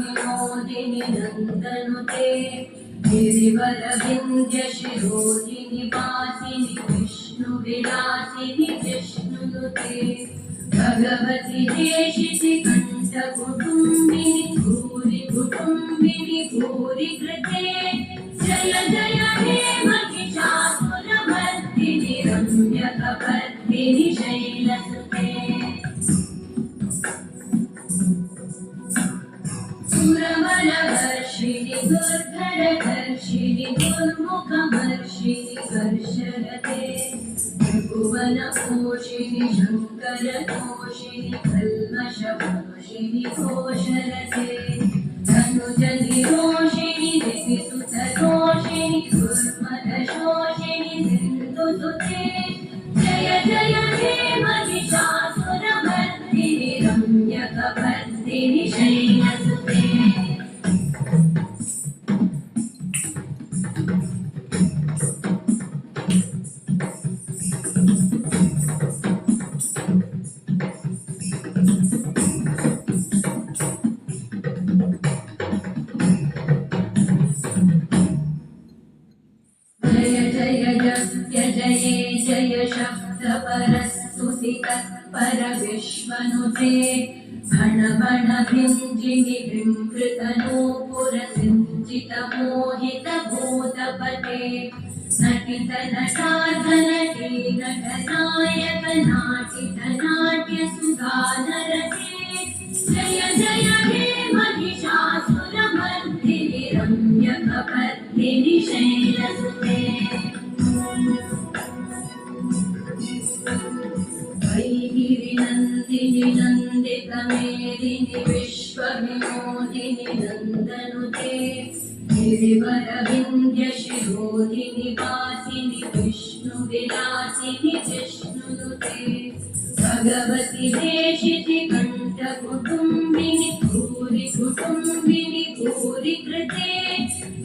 विश्वविनोदिनि नन्दनुते गिरिवरविन्द्यशिरोधिनि वासिनि विष्णुविलासिनि जिष्णुनुते भगवति देशिति कण्ठकुटुम्बिनि भूरि कुटुम्बिनि भूरि कृते जय जय हे महिषासुरमर्दिनि रम्यकपर्दिनि शैलसुते सुरवरवर्षिणि दुर्धरधर्षिणि दुर्मुखमर्षिणि कर्षरते त्रिभुवनपोषिणि शङ्करतोषिणि कल्मषपोषिणि घोषरते धनुजनिरोषिणि दिविसुतरोषिणि दुर्मदशोषिणि सिन्धुसुते जय जय हे महिषासुरमर्दिनि रम्यकपर्दिनि शैलसुते जय जय जय जय शब्दपरस्तुति तत्पर विश्वनुते भण भण भिञ्जिनि विंकृतनूपुर सिञ्चित मोहित भूतपते नटित नटार्धनटे नटनायक नाटित नाट्य सुधाधरते जय जय हे महिषासुरमर्दिनि रम्यकपर्दिनि शैलसुते वैगिरिनन्दिनि नन्दितमेदिनि विश्वविनोदिनि नन्दनुते गिरिवरविन्द्यशिरोधिनि वासिनि विष्णुविलासिनि जिष्णुनुते भगवति देशिति कण्ठकुटुम्बिनि भूरि कुटुम्बिनि भूरि कृते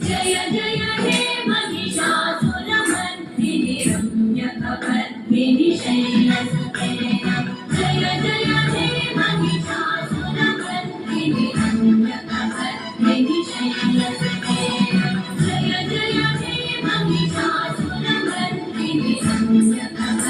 जय जय हे महिषासुरमर्दिनि रम्यकपर्दिनि शैलसुते जय जय हे महिषासुरमर्दिनि रम्यकपर्दिनि